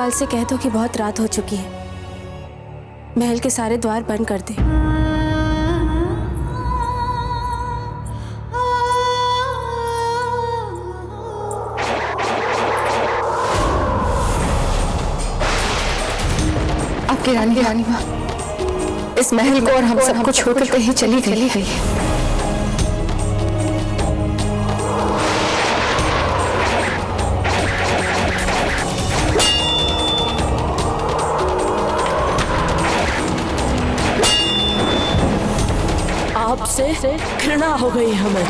द्वारपाल से कह दो कि बहुत रात हो चुकी है, महल के सारे द्वार बंद कर दे। आपकी रानी माँ इस महल को और हम सबको छोड़कर कहीं चली गई है। आपसे घृणा हो गई हमें,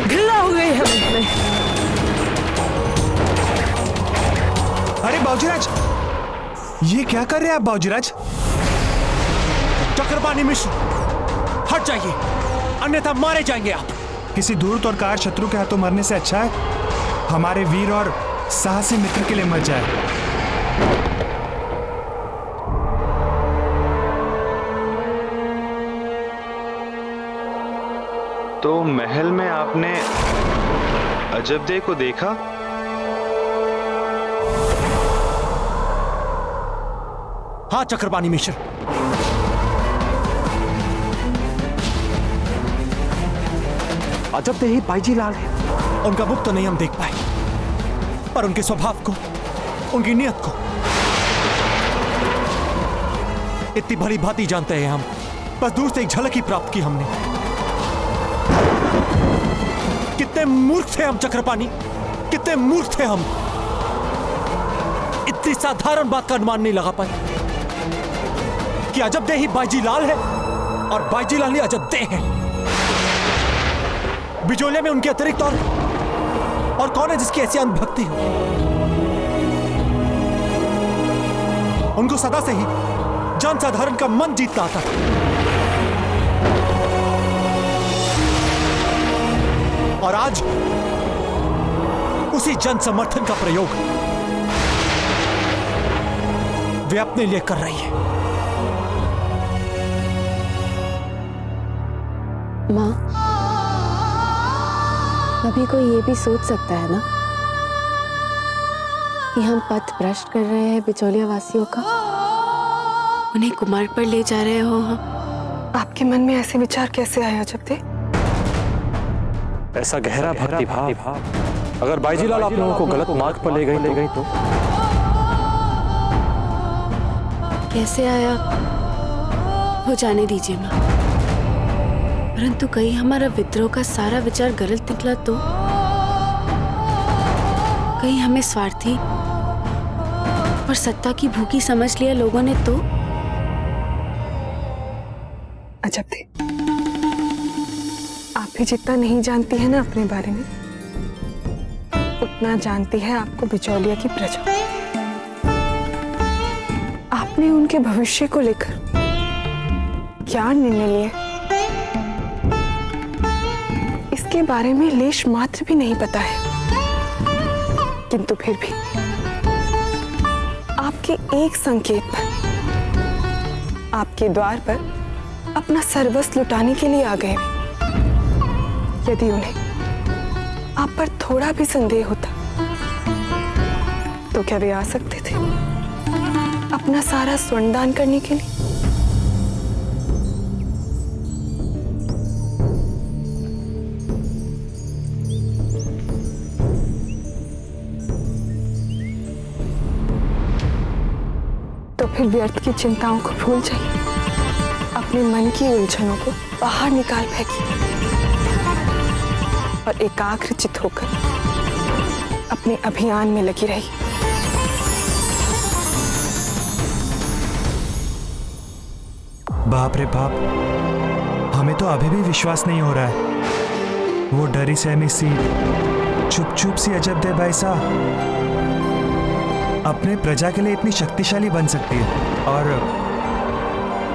घृणा हो गई हमें। अरे बाबूजीराज, ये क्या कर रहे हैं आप बाबूजीराज? चक्रपाणी मिश्र, हट जाइए, अन्यथा मारे जाएंगे आप। किसी दूर तोड़कार शत्रु के हाथों मरने से अच्छा है हमारे वीर और साहसी मित्र के लिए मर जाए। तो महल में आपने अजबदे को देखा? हाँ चक्रपाणी मिश्र, अजबदे ही बाईजी लाल है। उनका मुख तो नहीं हम देख पाए, पर उनके स्वभाव को, उनकी नियत को इतनी भली भांति जानते हैं हम। बस दूर से एक झलक ही प्राप्त की हमने। कितने मूर्ख थे हम चक्रपाणी, कितने मूर्ख थे हम। इतनी साधारण बात का अनुमान नहीं लगा पाए कि अजबदे ही बाईजी लाल है और बाईजी लाल ही अजबदे हैं। बिजोलिया में उनके अतिरिक्त और कौन है जिसकी ऐसी अंधभक्ति हो? उनको सदा से ही जन साधारण का मन जीतना आता था, और आज उसी जन समर्थन का प्रयोग वे अपने लिए कर रही है। माँ, कभी कोई ये भी सोच सकता है ना कि हम पथ भ्रष्ट कर रहे हैं बिचौलिया वासियों का, उन्हें कुमार्ग पर ले जा रहे हो हम। आपके मन में ऐसे विचार कैसे आया अजबदे? ऐसा गहरा भक्ति भाव अगर बाईजीलाल आप लोगों को गलत मार्ग पर ले गई तो कैसे आया वो जाने दीजिए माँ, परंतु कहीं हमारा विद्रोह का सारा विचार गलत निकला तो? कहीं हमें स्वार्थी और सत्ता की भूखी समझ लिया लोगों ने तो? अजबदे, आप भी जितना नहीं जानती है ना अपने बारे में, उतना जानती है आपको बिचौलिया की प्रजा। आपने उनके भविष्य को लेकर क्या निर्णय लिए, इसके बारे में लेश मात्र भी नहीं पता है। किंतु फिर भी आपके एक संकेत पर आपके द्वार पर अपना सर्वस्व लुटाने के लिए आ गए। यदि उन्हें आप पर थोड़ा भी संदेह होता तो क्या वे आ सकते थे अपना सारा स्वर्ण दान करने के लिए? तो फिर व्यर्थ की चिंताओं को भूल जाइए, अपने मन की उलझनों को बाहर निकाल फेंकिए और एकाग्रचित होकर अपने अभियान में लगी रही। बाप रे बाप, हमें तो अभी भी विश्वास नहीं हो रहा है वो डरी सहमी सी चुप चुप सी अजबदे बाईसा अपने प्रजा के लिए इतनी शक्तिशाली बन सकती है, और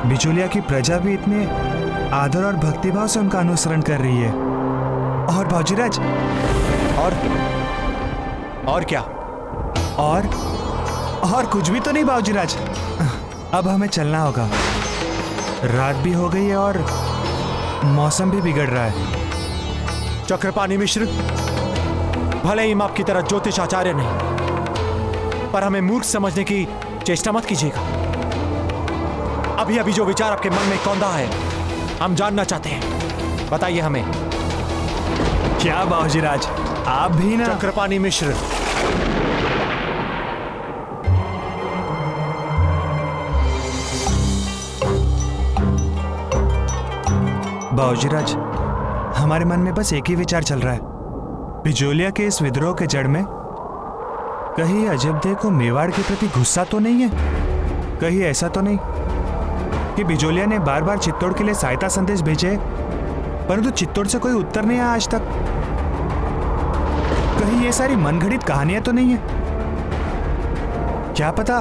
बिचौलिया की प्रजा भी इतने आदर और भक्तिभाव से उनका अनुसरण कर रही है। और बाबूजीराज, और क्या? और कुछ भी तो नहीं बाबूजीराज। अब हमें चलना होगा, रात भी हो गई है और मौसम भी बिगड़ रहा है। चक्रपाणी मिश्र, भले ही हम आपकी तरह ज्योतिष आचार्य नहीं, पर हमें मूर्ख समझने की चेष्टा मत कीजिएगा। अभी अभी जो विचार आपके मन में कौंधा है, हम जानना चाहते हैं, बताइए हमें। क्या बाबूजीराज, आप भी ना। चक्रपाणी मिश्र, बाबूजीराज, हमारे मन में बस एक ही विचार चल रहा है। बिजोलिया के इस विद्रोह के जड़ में कहीं अजबदे को मेवाड़ के प्रति गुस्सा तो नहीं है? कहीं ऐसा तो नहीं कि बिजोलिया ने बार बार चित्तौड़ के लिए सहायता संदेश भेजे, परंतु चित्तौड़ से कोई उत्तर नहीं आया आज तक? कहीं ये सारी मनगढ़ंत कहानियां तो नहीं है? क्या पता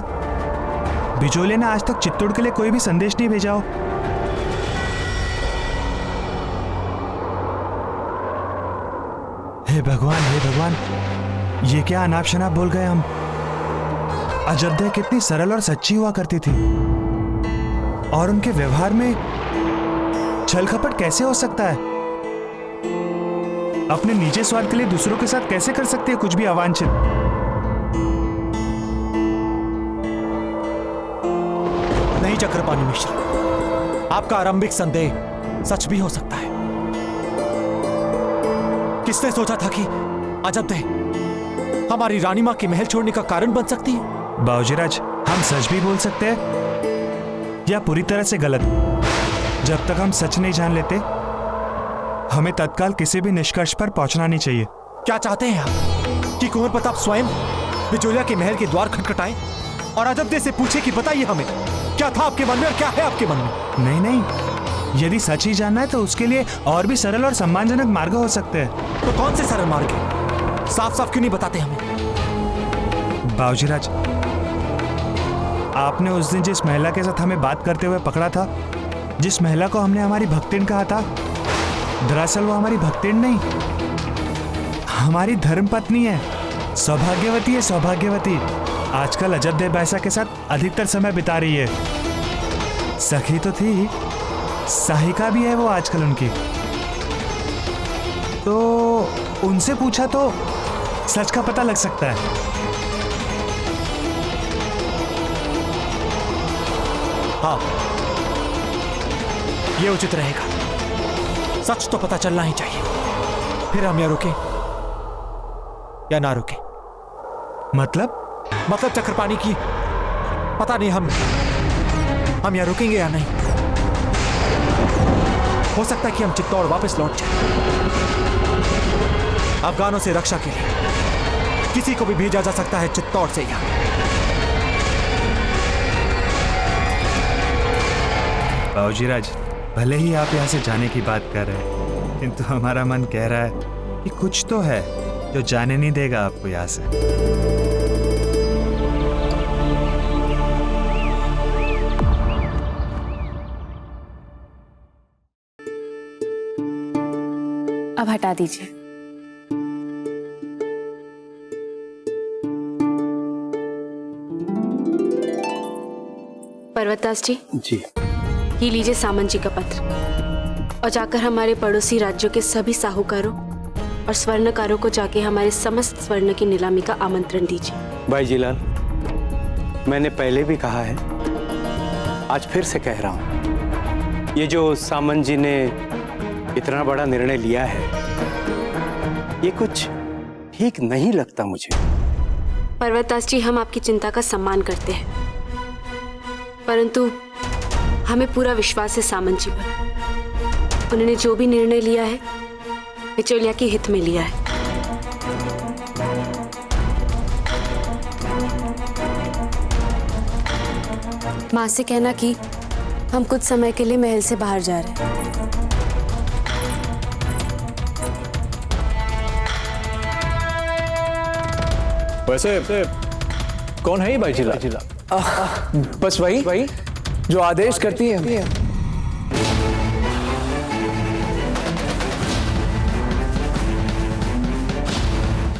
बिजोलिया ने आज तक चित्तौड़ के लिए कोई भी संदेश नहीं भेजा हो। हे भगवान, ये क्या अनाप शनाप बोल गए हम। अजबदे कितनी सरल और सच्ची हुआ करती थी, और उनके व्यवहार में छल कपट कैसे हो सकता है? अपने निजी स्वार्थ के लिए दूसरों के साथ कैसे कर सकती है कुछ भी अवांछित? नहीं चक्रपाणी मिश्र, आपका आरंभिक संदेह सच भी हो सकता है। किसने सोचा था कि अजबदे हमारी रानी मां की महल छोड़ने का कारण बन सकती है? बाबूजीराज, हम सच भी बोल सकते हैं या पूरी तरह से गलत। जब तक हम सच नहीं जान लेते, हमें तत्काल किसी भी निष्कर्ष पर पहुंचना नहीं चाहिए। क्या चाहते हैं आप कि कुंवर प्रताप स्वयं बिजोलिया के महल के द्वार खटखटाएं और अजबदे से पूछे कि बताइए हमें क्या था आपके मन में और क्या है आपके मन में? नहीं, यदि सच ही जानना है तो उसके लिए और भी सरल और सम्मानजनक मार्ग हो सकते हैं। तो कौन से सरल मार्ग है? साफ साफ क्यों नहीं बताते हमें? बाबूजीराज, आपने उस दिन जिस महिला के साथ हमें बात करते हुए पकड़ा था, जिस महिला को हमने हमारी भक्तिन कहा था, दरअसल वो हमारी भक्तिन नहीं, हमारी धर्मपत्नी है। सौभाग्यवती है, सौभाग्यवती। आजकल अजबदे बैसा के साथ अधिकतर समय बिता रही है। सखी तो थी, सहायिका भी है वो आजकल उनकी। तो उनसे पूछा तो सच का पता लग सकता है। हाँ, ये उचित रहेगा। सच तो पता चलना ही चाहिए, फिर हम या रुके या ना रुके। मतलब चक्रपाणी की पता नहीं, हम या रुकेंगे या नहीं। हो सकता है कि हम चित्तौड़ वापस लौट जाएं। अफगानों से रक्षा के लिए किसी को भी भेजा जा सकता है चित्तौड़ से यहाँ। बाबूजीराज, भले ही आप यहाँ से जाने की बात कर रहे हैं, किंतु हमारा मन कह रहा है कि कुछ तो है जो जाने नहीं देगा आपको यहाँ से। अब हटा दीजिए। पर्वतदास जी, ये लीजिए सामंत जी का पत्र, और जाकर हमारे पड़ोसी राज्यों के सभी साहूकारों और स्वर्णकारों को जाके हमारे समस्त स्वर्ण की नीलामी का आमंत्रण दीजिए। बाईजीलाल, मैंने पहले भी कहा है, आज फिर से कह रहा हूं, ये जो सामंत जी ने इतना बड़ा निर्णय लिया है, ये कुछ ठीक नहीं लगता मुझे। पर्वतदास जी, हम आपकी चिंता का सम्मान करते हैं, परंतु हमें पूरा विश्वास है सामंत जी पर। उन्होंने जो भी निर्णय लिया है, बिचौलिया के हित में लिया है। माँ से कहना कि हम कुछ समय के लिए महल से बाहर जा रहे हैं। वैसे कौन है ये बाईजीलाल? बस वही जो आदेश करती है।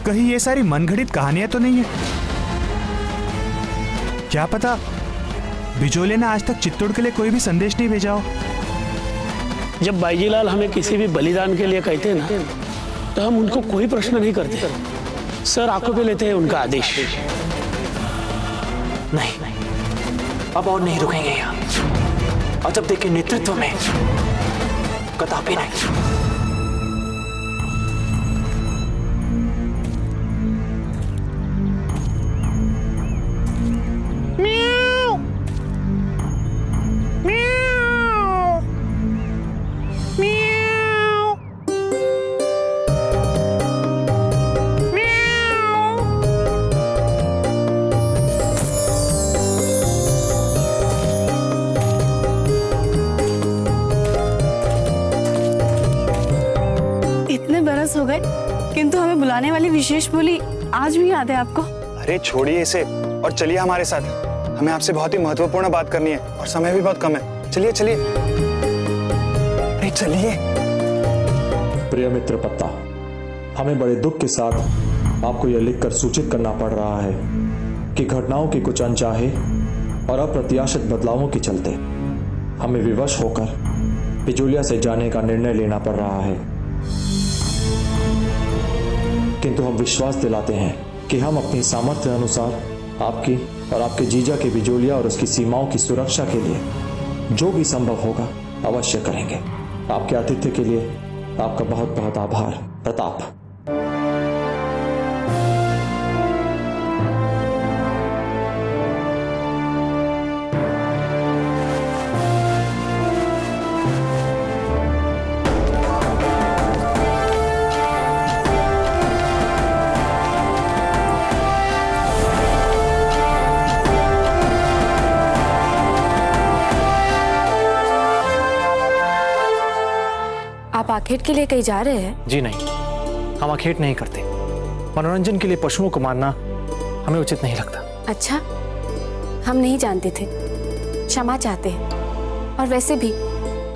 कहीं ये सारी मनगढ़ंत कहानियां तो नहीं है? क्या पता बिजोलिया ने आज तक चित्तौड़ के लिए कोई भी संदेश नहीं भेजा हो। जब बाईजीलाल हमें किसी भी बलिदान के लिए कहते हैं ना, तो हम उनको कोई प्रश्न नहीं करते, सर आंखों पे लेते हैं उनका आदेश। नहीं, अब और नहीं रुकेंगे यहाँ। अजब के नेतृत्व में कदापि नहीं। बरस हो गए किंतु हमें बुलाने वाली विशेष बोली आज भी याद है आपको? अरे छोड़िए इसे और चलिए हमारे साथ। हमें आपसे बहुत ही महत्वपूर्ण बात करनी है और समय भी बहुत कम है। चलिए चलिए, अरे चलिए। प्रिय मित्र पत्ता, हमें बड़े दुख के साथ आपको यह लिखकर सूचित करना पड़ रहा है कि घटनाओं के कुछ अनचाहे और अप्रत्याशित बदलावों के चलते हमें विवश होकर बिजोलिया से जाने का निर्णय लेना पड़ रहा है। किंतु हम विश्वास दिलाते हैं कि हम अपनी सामर्थ्य अनुसार आपकी और आपके जीजा के बिजोलिया और उसकी सीमाओं की सुरक्षा के लिए जो भी संभव होगा अवश्य करेंगे। आपके आतिथ्य के लिए आपका बहुत बहुत आभार प्रताप। आप आखेट के लिए कहीं जा रहे हैं? जी नहीं, हम आखेट नहीं करते। मनोरंजन के लिए पशुओं को मारना हमें उचित नहीं लगता। अच्छा, हम नहीं जानते थे, क्षमा चाहते हैं। और वैसे भी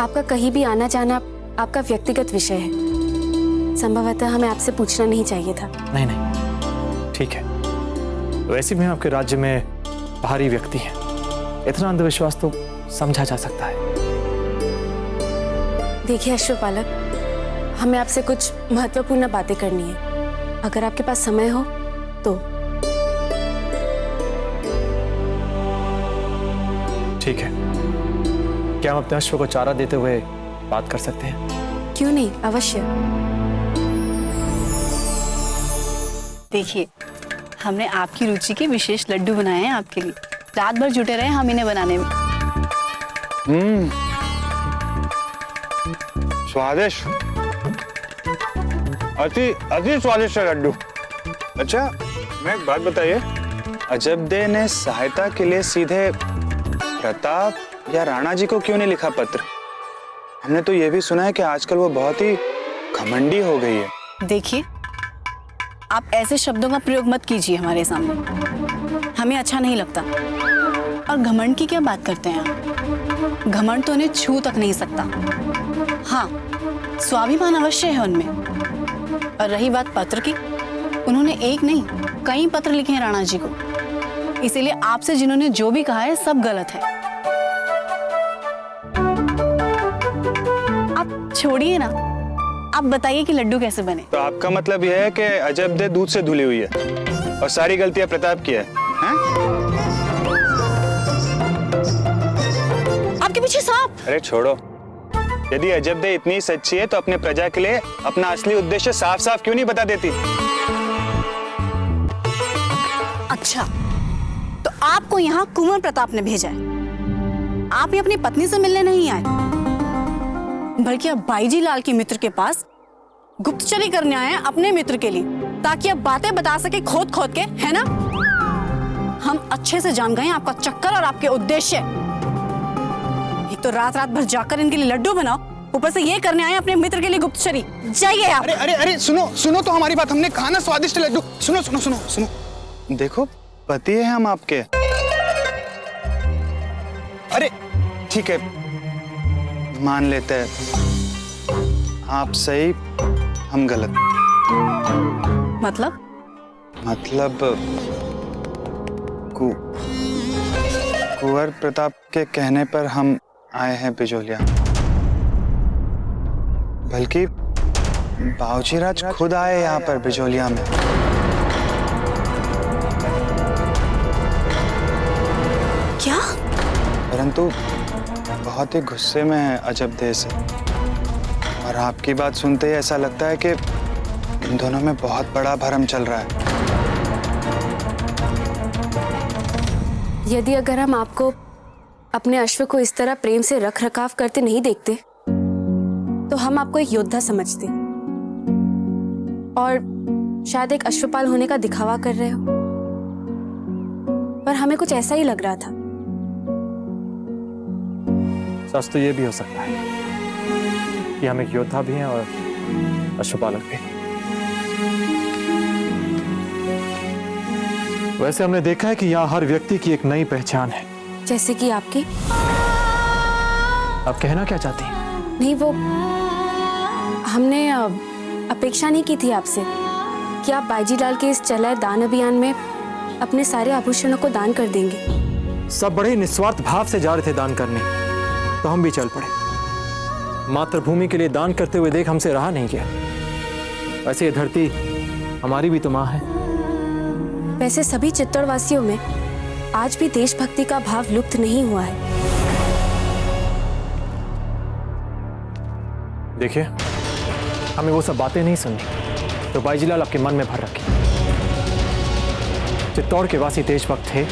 आपका कहीं भी आना जाना आपका व्यक्तिगत विषय है, संभवतः हमें आपसे पूछना नहीं चाहिए था। नहीं नहीं, ठीक है। वैसे भी हम आपके राज्य में बाहरी व्यक्ति हैं, इतना अंधविश्वास तो समझा जा सकता है। देखिए अश्वपालक, हमें आपसे कुछ महत्वपूर्ण बातें करनी है। अगर आपके पास समय हो तो। ठीक है, क्या हम अपने अश्व को चारा देते हुए बात कर सकते हैं? क्यों नहीं, अवश्य। देखिए, हमने आपकी रुचि के विशेष लड्डू बनाए हैं आपके लिए। रात भर जुटे रहे हम इन्हें बनाने में। स्वादिष्ट, अति अति स्वादिष्ट लड्डू। अच्छा, मैं एक बात बताइए, अजबदे ने सहायता के लिए सीधे प्रताप या राणा जी को क्यों नहीं लिखा पत्र? हमने तो ये भी सुना है कि आजकल वो बहुत ही घमंडी हो गई है। देखिए, आप ऐसे शब्दों का प्रयोग मत कीजिए हमारे सामने, हमें अच्छा नहीं लगता। और घमंड की क्या बात करते हैं आप? घमंड तो उन्हें छू तक नहीं सकता। हाँ, स्वाभिमान अवश्य है उनमें। और रही बात पत्र की, उन्होंने एक नहीं कई पत्र लिखे हैं राणा जी को। इसीलिए आपसे जिन्होंने जो भी कहा है सब गलत है। आप छोड़िए ना, आप बताइए कि लड्डू कैसे बने। तो आपका मतलब यह है कि अजबदे दूध से धुली हुई है और सारी गलतियां प्रताप की है? आपके पीछे सांप। अरे छोड़ो, यदि अजबदे इतनी सच्ची है तो अपने प्रजा के लिए अपना असली उद्देश्य साफ साफ क्यों नहीं बता देती? अच्छा, तो आपको यहाँ कुंवर प्रताप ने भेजा है। आप ही अपनी पत्नी से मिलने नहीं आए, बल्कि आप बाईजी लाल के मित्र के पास गुप्तचरी करने आए हैं अपने मित्र के लिए, ताकि आप बातें बता सके खोद खोद के, है ना? हम अच्छे से जान गए हैं आपका चक्कर और आपके उद्देश्य। एक तो रात रात भर जाकर इनके लिए लड्डू बनाओ, ऊपर से ये करने आए अपने मित्र के लिए गुप्तचरी। जाइए आप। अरे अरे अरे, सुनो सुनो तो हमारी बात। हमने कहा ना स्वादिष्ट लड्डू। सुनो सुनो सुनो सुनो, देखो पति है हम आपके। अरे ठीक है, मान लेते हैं आप सही हम गलत। मतलब कुंवर प्रताप के कहने पर हम आए हैं बिजोलिया। बल्कि बावजीराज खुद आए यहाँ पर बिजोलिया में। परंतु बहुत ही गुस्से में है अजबदे से। और आपकी बात सुनते ही ऐसा लगता है कि इन दोनों में बहुत बड़ा भरम चल रहा है। यदि अगर हम आपको अपने अश्व को इस तरह प्रेम से रख रखाव करते नहीं देखते तो हम आपको एक योद्धा समझते और शायद एक अश्वपाल होने का दिखावा कर रहे हो, पर हमें कुछ ऐसा ही लग रहा था। सच तो ये भी हो सकता है कि हम एक योद्धा भी हैं और अश्वपालक भी। वैसे हमने देखा है कि यहाँ हर व्यक्ति की एक नई पहचान है। जैसे कि आपकी? आप कहना क्या चाहती हैं? नहीं, वो हमने अपेक्षा नहीं की थी आपसे कि आप बाईजी लाल के इस चलाए दान अभियान में अपने सारे आभूषणों को दान कर देंगे। सब बड़े ही निस्वार्थ भाव से जा रहे थे दान करने, तो हम भी चल पड़े। मातृभूमि के लिए दान करते हुए देख हमसे रहा नहीं गया। वैसे ये धरती हमारी भी तो माँ है। वैसे सभी चित्तौड़वासियों में आज भी देशभक्ति का भाव लुप्त नहीं हुआ है। देखिए, हमें वो सब बातें नहीं सुननी तो बाईजी लाल आपके मन में भर रखी। चित्तौड़ के वासी देशभक्त थे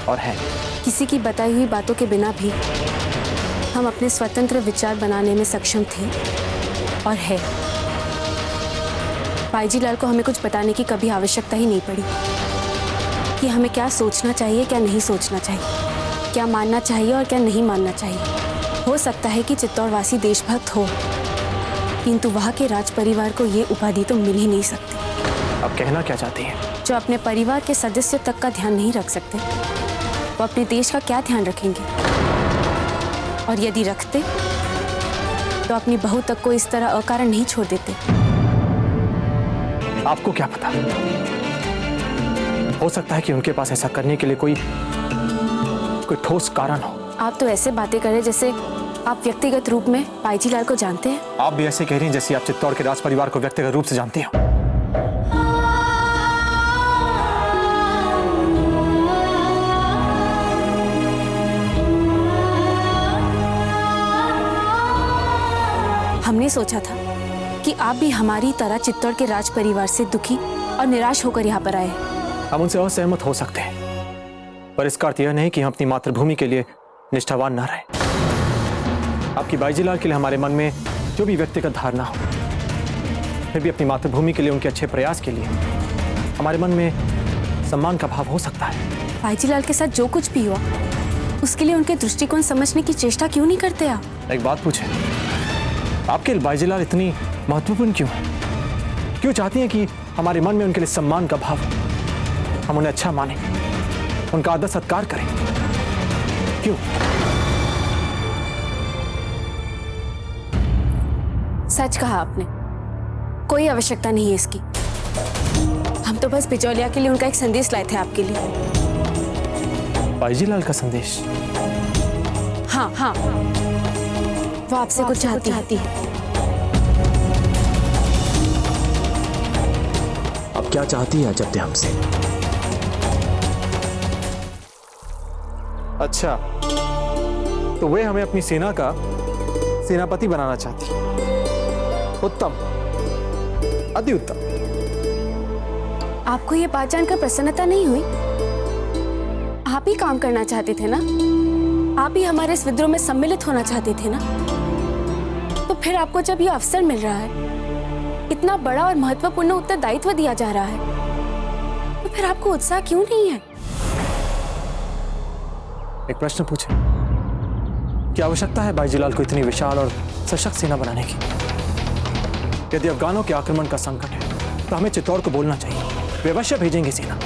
और हैं। किसी की बताई हुई बातों के बिना भी हम अपने स्वतंत्र विचार बनाने में सक्षम थे और है। बाईजी लाल को हमें कुछ बताने की कभी आवश्यकता ही नहीं पड़ी कि हमें क्या सोचना चाहिए, क्या नहीं सोचना चाहिए, क्या मानना चाहिए और क्या नहीं मानना चाहिए। हो सकता है कि चित्तौड़वासी देशभक्त हो, किंतु वहाँ के राज परिवार को ये उपाधि तो मिल ही नहीं सकती। आप कहना क्या चाहती हैं? जो अपने परिवार के सदस्यों तक का ध्यान नहीं रख सकते, वो अपने देश का क्या ध्यान रखेंगे? और यदि रखते तो अपनी बहू तक को इस तरह अकारण नहीं छोड़ देते। आपको क्या पता, हो सकता है कि उनके पास ऐसा करने के लिए कोई ठोस कारण हो। आप तो ऐसे बातें कर रहे जैसे आप व्यक्तिगत रूप में बाईजी लाल को जानते हैं। आप भी ऐसे कह रही हैं जैसे आप चित्तौड़ के राज परिवार को व्यक्तिगत रूप से जानती हो। हमने सोचा था कि आप भी हमारी तरह चित्तौड़ के राज परिवार से दुखी और निराश होकर यहाँ पर आए। हम उनसे असहमत हो सकते हैं, पर इसका अर्थ यह नहीं कि हम अपनी मातृभूमि के लिए निष्ठावान न रहें। आपकी बाईजी लाल के लिए हमारे मन में जो भी व्यक्तिगत धारणा हो, फिर भी अपनी मातृभूमि के लिए उनके अच्छे प्रयास के लिए हमारे मन में सम्मान का भाव हो सकता है। बाईजी लाल के साथ जो कुछ भी हुआ उसके लिए उनके दृष्टिकोण समझने की चेष्टा क्यों नहीं करते आप? एक बात पूछें, आपके लिए बाईजी लाल इतनी महत्वपूर्ण क्यों है? क्यों चाहती हैं कि हमारे मन में उनके लिए सम्मान का भाव, हम उन्हें अच्छा माने, उनका आदर सत्कार करें? क्यों? सच कहा आपने, कोई आवश्यकता नहीं है इसकी। हम तो बस बिचौलिया के लिए उनका एक संदेश लाए थे आपके लिए। बाईजी लाल का संदेश? हाँ हाँ, वो आपसे कुछ चाहती है। अब क्या चाहती है अजब हमसे? अच्छा, तो वे हमें अपनी सेना का सेनापति बनाना चाहती है। उत्तम, अति उत्तम। आपको ये बात जानकर प्रसन्नता नहीं हुई? आप ही काम करना चाहते थे ना, आप ही हमारे इस विद्रोह में सम्मिलित होना चाहते थे ना। तो फिर आपको जब ये अवसर मिल रहा है, इतना बड़ा और महत्वपूर्ण उत्तरदायित्व दिया जा रहा है, तो फिर आपको उत्साह क्यों नहीं है? एक प्रश्न पूछे, क्या आवश्यकता है बाईजी लाल को इतनी विशाल और सशक्त सेना बनाने की? यदि अफगानों के आक्रमण का संकट है तो हमें चित्तौड़ को बोलना चाहिए, वे अवश्य भेजेंगे सेना।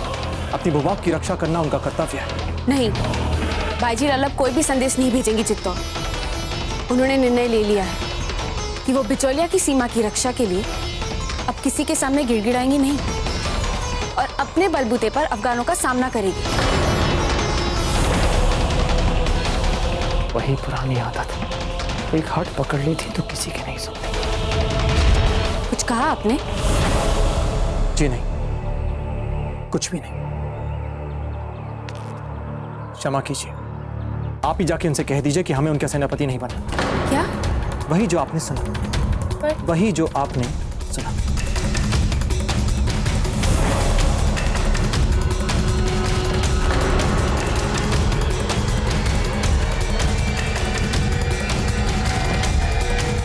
अपनी भूभाग की रक्षा करना उनका कर्तव्य है। नहीं, बाईजी लाल अब कोई भी संदेश नहीं भेजेंगे चित्तौड़। उन्होंने निर्णय ले लिया है कि वो बिचौलिया की सीमा की रक्षा के लिए अब किसी के सामने गिड़गिड़ाएंगी नहीं और अपने बलबूते पर अफगानों का सामना करेगी। वही पुरानी आदत, एक हट पकड़ ली थी तो किसी के नहीं सुनती। कुछ कहा आपने? जी नहीं, कुछ भी नहीं। क्षमा कीजिए, आप ही जाके उनसे कह दीजिए कि हमें उनका सेनापति नहीं बना। क्या? वही जो आपने सुना, वही जो आपने सुना।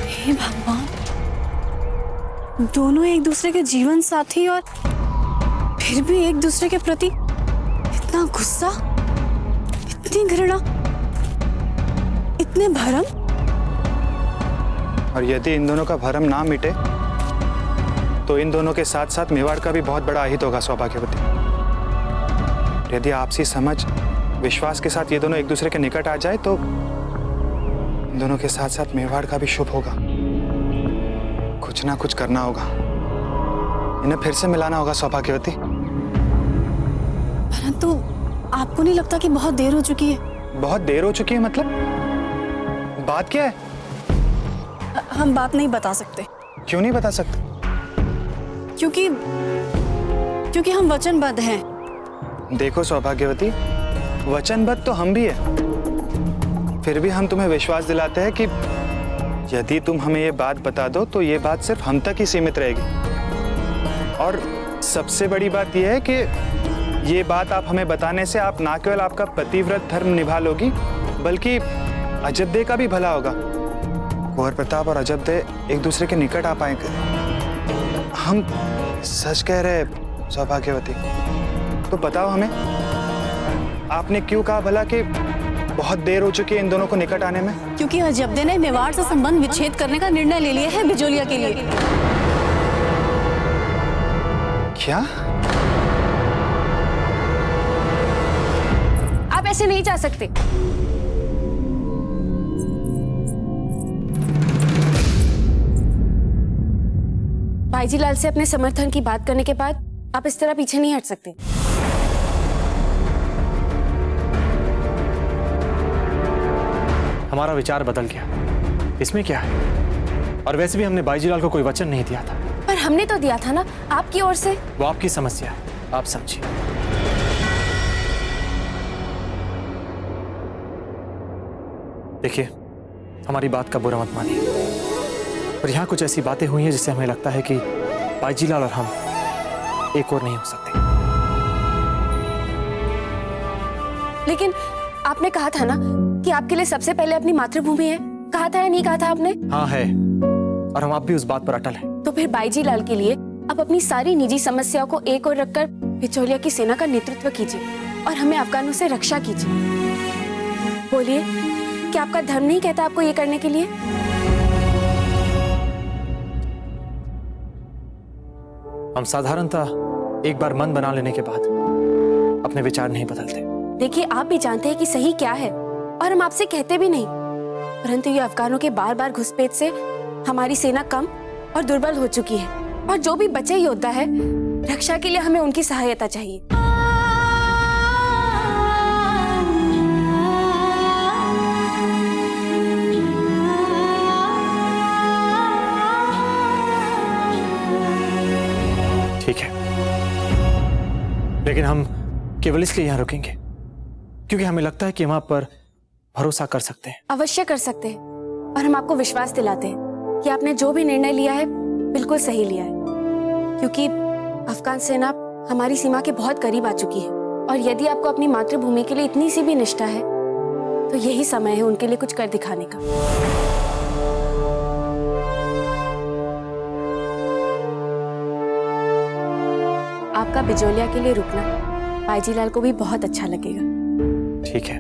हे भगवान, दोनों एक दूसरे के जीवन साथी और फिर भी एक दूसरे के प्रति इतना गुस्सा, इतनी घृणा, इतने भरम। और यदि इन दोनों का भरम ना मिटे तो इन दोनों के साथ साथ मेवाड़ का भी बहुत बड़ा अहित होगा सौभाग्यवती। यदि आपसी समझ विश्वास के साथ ये दोनों एक दूसरे के निकट आ जाए तो इन दोनों के साथ साथ मेवाड़ का भी शुभ होगा। कुछ ना कुछ करना होगा, इन्हें फिर से मिलाना होगा सौभाग्यवती। परंतु आपको नहीं लगता कि बहुत देर हो चुकी है? बहुत देर हो चुकी है मतलब? बात क्या है? हम बात नहीं बता सकते। क्यों नहीं बता सकते? क्योंकि हम वचनबद्ध हैं। देखो सौभाग्यवती, वचनबद्ध तो हम भी हैं। फिर भी हम तुम्हें विश्वास दिलाते हैं कि यदि तुम हमें ये बात बता दो तो ये बात सिर्फ हम तक ही सीमित रहेगी। और सबसे बड़ी बात यह है कि ये बात आप हमें बताने से आप ना केवल आपका पतिव्रत धर्म निभा लोगी बल्कि अजबदे का भी भला होगा। कुंवर प्रताप और अजबदे एक दूसरे के निकट आ पाएंगे। हम सच कह रहे सौभाग्यवती। तो बताओ हमें, आपने क्यों कहा भला कि बहुत देर हो चुकी है इन दोनों को निकट आने में? क्योंकि अजबदे ने मेवाड़ से संबंध विच्छेद करने का निर्णय ले लिया है बिजोलिया के लिए। क्या? आप ऐसे नहीं जा सकते। भाईजी लाल से अपने समर्थन की बात करने के बाद आप इस तरह पीछे नहीं हट सकते। हमारा विचार बदल गया, इसमें क्या है? और वैसे भी हमने बाईजीलाल को कोई वचन नहीं दिया था। पर हमने तो दिया था ना आपकी ओर से। वो आपकी समस्या है, आप समझिए। देखिए, हमारी बात का बुरा मत मानिए, पर यहाँ कुछ ऐसी बातें हुई हैं जिससे हमें लगता है कि बाईजीलाल और हम एक और नहीं हो सकते। लेकिन आपने कहा था ना कि आपके लिए सबसे पहले अपनी मातृभूमि है। कहा था या नहीं कहा था आपने? हाँ है, और हम आप भी उस बात पर अटल हैं। तो फिर बाईजी लाल के लिए आप अपनी सारी निजी समस्याओं को एक ओर रखकर बिचौलिया की सेना का नेतृत्व कीजिए और हमें अफगानों से रक्षा कीजिए। बोलिए, क्या आपका धर्म नहीं कहता आपको ये करने के लिए? हम साधारणतः एक बार मन बना लेने के बाद अपने विचार नहीं बदलते। देखिए, आप भी जानते हैं कि सही क्या है और हम आपसे कहते भी नहीं, परंतु ये अफगानों के बार बार घुसपैठ से हमारी सेना कम और दुर्बल हो चुकी है और जो भी बचे योद्धा है रक्षा के लिए हमें उनकी सहायता चाहिए। ठीक है, लेकिन हम केवल इसलिए यहाँ रुकेंगे क्योंकि हमें लगता है कि हम आप पर भरोसा कर सकते हैं। अवश्य कर सकते हैं, और हम आपको विश्वास दिलाते हैं कि आपने जो भी निर्णय लिया है बिल्कुल सही लिया है, क्योंकि अफगान सेना हमारी सीमा के बहुत करीब आ चुकी है और यदि आपको अपनी मातृभूमि के लिए इतनी सी भी निष्ठा है तो यही समय है उनके लिए कुछ कर दिखाने का। आपका बिजोलिया के लिए रुकना बाईजीलाल को भी बहुत अच्छा लगेगा। ठीक है,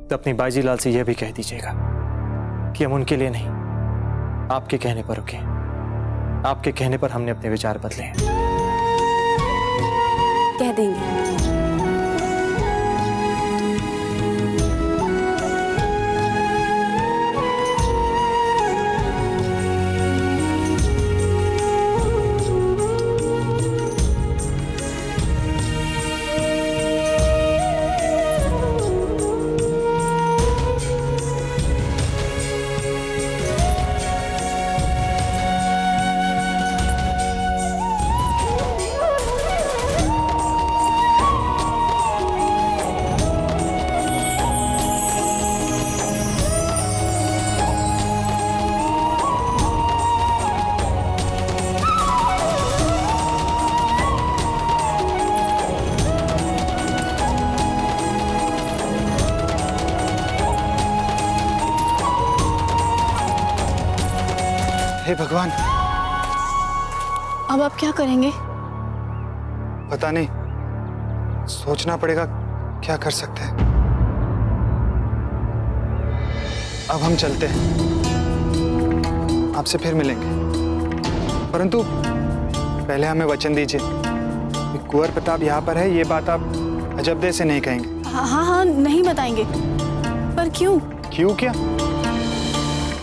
तो अपनी बाईजीलाल से यह भी कह दीजिएगा कि हम उनके लिए नहीं, आपके कहने पर रुके। आपके कहने पर हमने अपने विचार बदले हैं। कह देंगे। हे भगवान, अब आप क्या करेंगे? पता नहीं, सोचना पड़ेगा क्या कर सकते हैं। अब हम चलते हैं, आपसे फिर मिलेंगे, परंतु पहले हमें वचन दीजिए कि कुंवर प्रताप यहाँ पर है, ये बात आप अजबदे से नहीं कहेंगे। हाँ, नहीं बताएंगे। पर क्यों? क्यों क्या?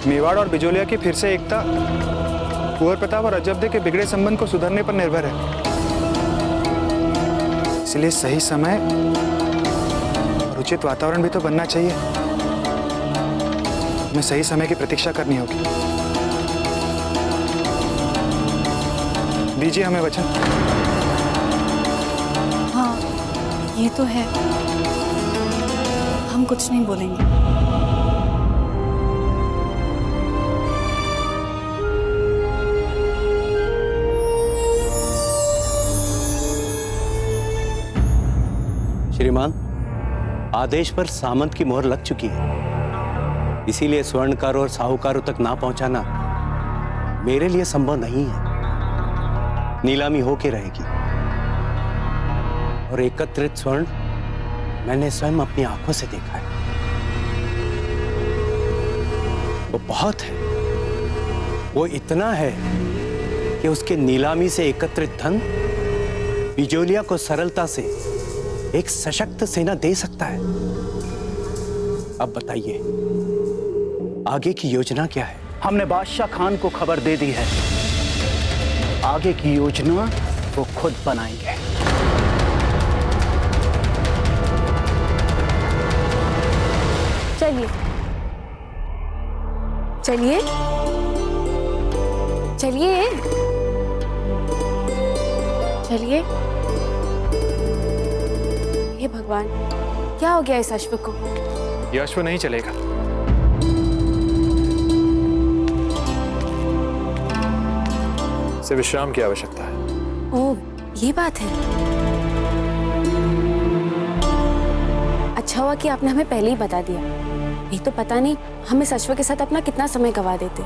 मेवाड़ और बिजोलिया की फिर से एकता कुंवर प्रताप और अजबदे के बिगड़े संबंध को सुधरने पर निर्भर है। इसलिए सही समय और उचित वातावरण भी तो बनना चाहिए। हमें सही समय की प्रतीक्षा करनी होगी। दीजिए हमें वचन। हाँ, ये तो है, हम कुछ नहीं बोलेंगे। श्रीमान, आदेश पर सामंत की मोहर लग चुकी है, इसीलिए स्वर्णकारों और साहूकारों तक ना पहुंचाना मेरे लिए संभव नहीं है। नीलामी होके रहेगी और एकत्रित स्वर्ण मैंने स्वयं अपनी आंखों से देखा है। वो बहुत है, वो इतना है कि उसके नीलामी से एकत्रित धन बिजोलिया को सरलता से एक सशक्त सेना दे सकता है। अब बताइए, आगे की योजना क्या है? हमने बादशाह खान को खबर दे दी है, आगे की योजना वो खुद बनाएंगे। चलिए चलिए चलिए चलिए। हे भगवान, क्या हो गया इस अश्व को? ये अश्व नहीं चलेगा। इसे विश्राम की आवश्यकता है। ओह, ये बात है। अच्छा हुआ कि आपने हमें पहले ही बता दिया, नहीं तो पता नहीं हम इस अश्व के साथ अपना कितना समय गवा देते।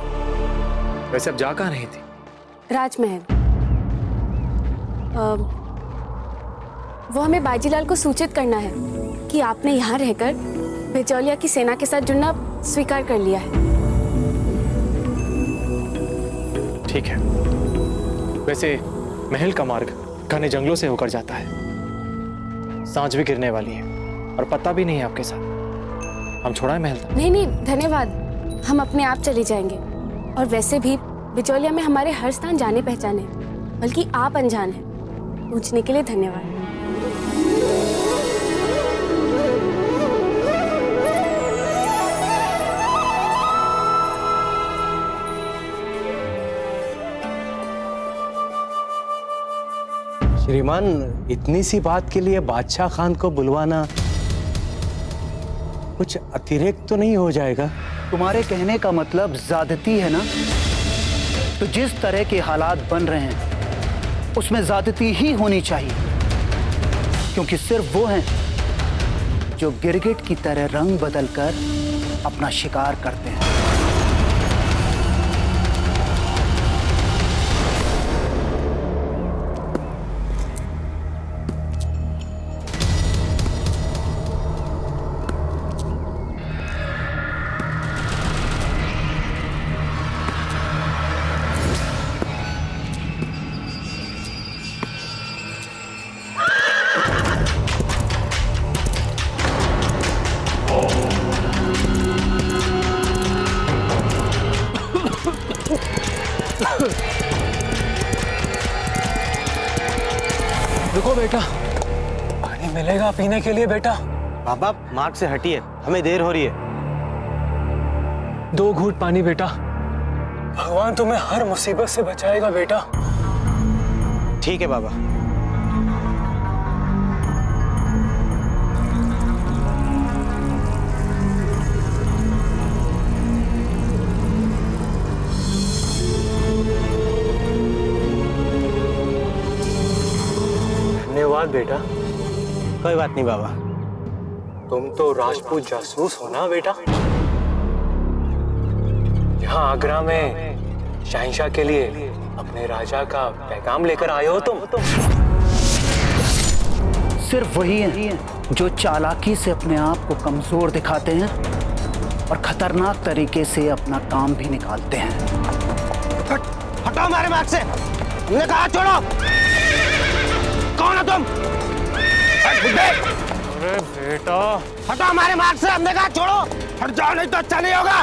वैसे अब जा कहाँ रही थी? राजमहल। वो हमें बाजीलाल को सूचित करना है कि आपने यहाँ रहकर बिजोलिया की सेना के साथ जुड़ना स्वीकार कर लिया है। ठीक है। वैसे महल का मार्ग घने जंगलों से होकर जाता है, सांझ भी गिरने वाली है और पता भी नहीं है आपके साथ। हम छोड़ा है महल तक? नहीं, धन्यवाद, हम अपने आप चले जाएंगे। और वैसे भी बिजोलिया में हमारे हर स्थान जाने पहचाने, बल्कि आप अनजान हैं। पूछने के लिए धन्यवाद। श्रीमान, इतनी सी बात के लिए बादशाह खान को बुलवाना कुछ अतिरिक्त तो नहीं हो जाएगा? तुम्हारे कहने का मतलब ज्यादती है ना? तो जिस तरह के हालात बन रहे हैं उसमें ज्यादती ही होनी चाहिए, क्योंकि सिर्फ वो हैं जो गिरगिट की तरह रंग बदलकर अपना शिकार करते हैं। रुको बेटा, पानी मिलेगा पीने के लिए बेटा। बाबा, मार्ग से हटिए, हमें देर हो रही है। 2 घूंट पानी बेटा। भगवान तुम्हें हर मुसीबत से बचाएगा बेटा। ठीक है बाबा। धन्यवाद बेटा। कोई बात नहीं बाबा। तुम तो राजपूत जासूस हो ना बेटा? यहाँ आगरा में शहंशाह के लिए अपने राजा का पैगाम लेकर आए हो तुम? सिर्फ वही हैं जो चालाकी से अपने आप को कमजोर दिखाते हैं और खतरनाक तरीके से अपना काम भी निकालते हैं। हटाओ मेरे मार्ग से, हमने कहा छोड़ो। कौन हो तुम? अरे बेटा, हटाओ हमारे मार्ग से, हमने कहा छोड़ो। हट जाओ नहीं तो अच्छा नहीं होगा।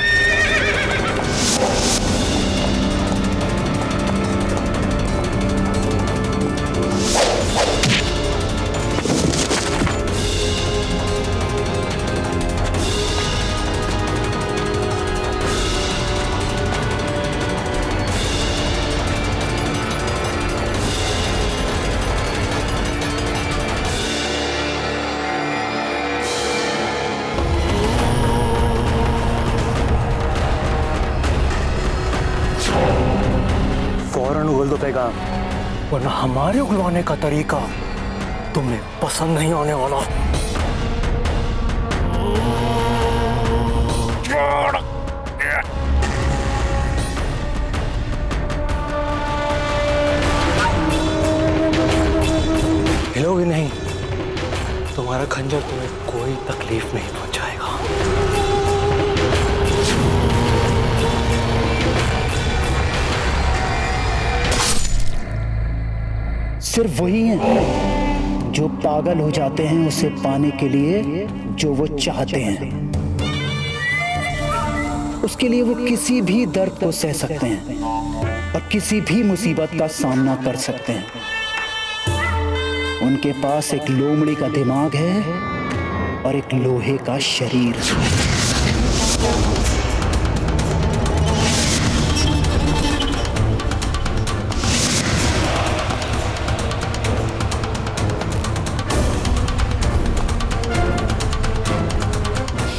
फौरन उगल दो पैगाम, वरना हमारे उगलवाने का तरीका तुम्हें पसंद नहीं आने वाला। हिलोगे नहीं, तुम्हारा खंजर तुम्हें कोई तकलीफ नहीं पहुंचाएगा। सिर्फ वही हैं जो पागल हो जाते हैं उसे पाने के लिए जो वो चाहते हैं। उसके लिए वो किसी भी दर्द को सह सकते हैं और किसी भी मुसीबत का सामना कर सकते हैं। उनके पास एक लोमड़ी का दिमाग है और एक लोहे का शरीर।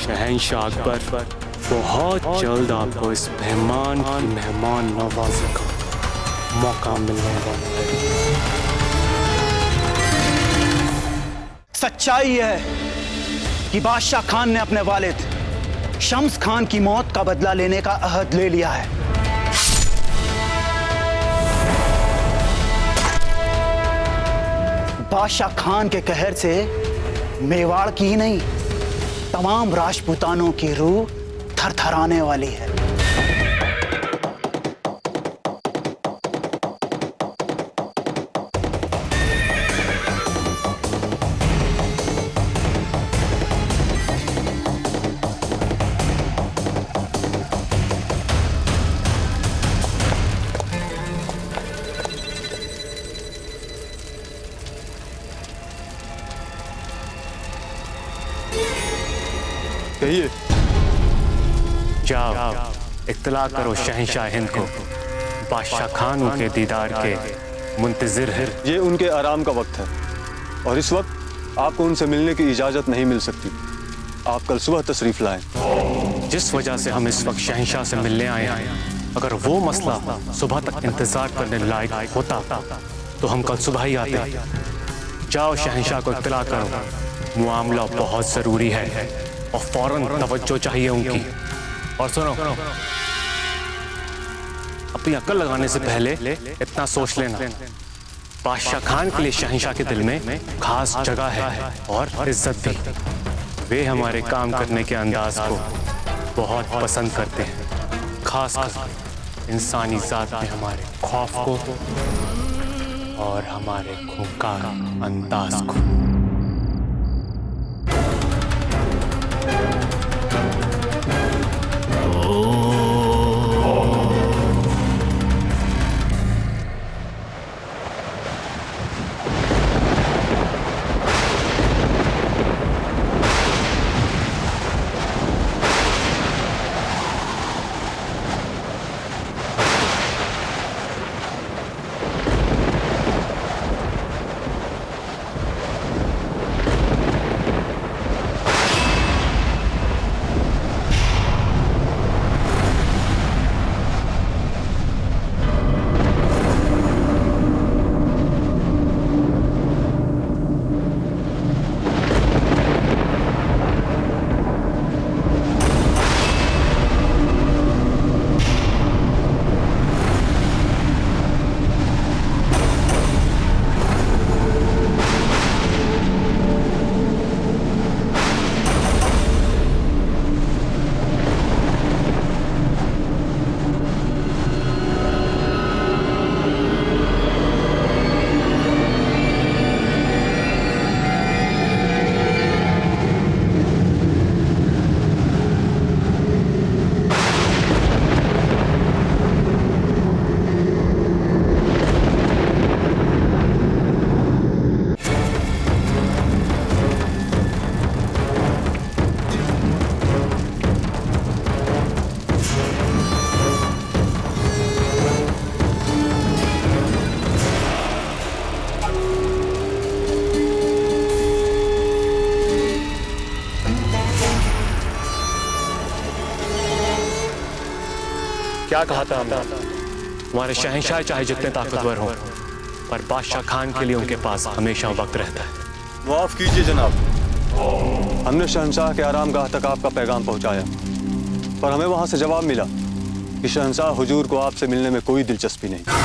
शहंशाह अकबर बहुत जल्द आपको इस मेहमान की मेहमान नवाजी का मौका मिलने वाला है। सच्चाई है कि बादशाह खान ने अपने वालिद शम्स खान की मौत का बदला लेने का अहद ले लिया है। बादशाह खान के कहर से मेवाड़ की ही नहीं, तमाम राजपूतानों की रूह थरथराने वाली है। कहिए। जाओ इत्तला करो शहंशाह हिंद को, बादशाह खान उनके दीदार के मुंतजिर है। ये उनके आराम का वक्त है और इस वक्त आपको उनसे मिलने की इजाजत नहीं मिल सकती। आप कल सुबह तशरीफ लाएं। जिस वजह से हम इस वक्त शहंशाह से मिलने आए हैं, अगर वो मसला सुबह तक इंतजार करने लायक होता तो हम कल सुबह ही आते। जाओ शहंशाह को इत्तला करो, मामला बहुत जरूरी है और फौरन तवज्जो चाहिए उनकी। और सुनो, अपनी अक्ल लगाने से पहले इतना सोच लेना, बादशाह खान के लिए शहंशाह के दिल में खास जगह है और इज्जत भी। वे हमारे काम करने के अंदाज को बहुत पसंद करते हैं, खासकर इंसानी जात में हमारे खौफ को और हमारे खूंखार अंदाज को। क्या कहा था हमने? हमारे शहंशाह चाहे जितने ताकतवर हों, पर बादशाह खान के लिए उनके पास हमेशा वक्त रहता है। माफ कीजिए जनाब, हमने शहंशाह के आरामगाह तक आपका पैगाम पहुंचाया, पर हमें वहां से जवाब मिला कि शहंशाह हुजूर को आपसे मिलने में कोई दिलचस्पी नहीं।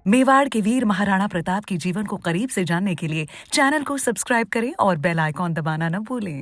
मेवाड़ के वीर महाराणा प्रताप के जीवन को करीब से जानने के लिए चैनल को सब्सक्राइब करें और बेल आइकॉन दबाना न भूलें।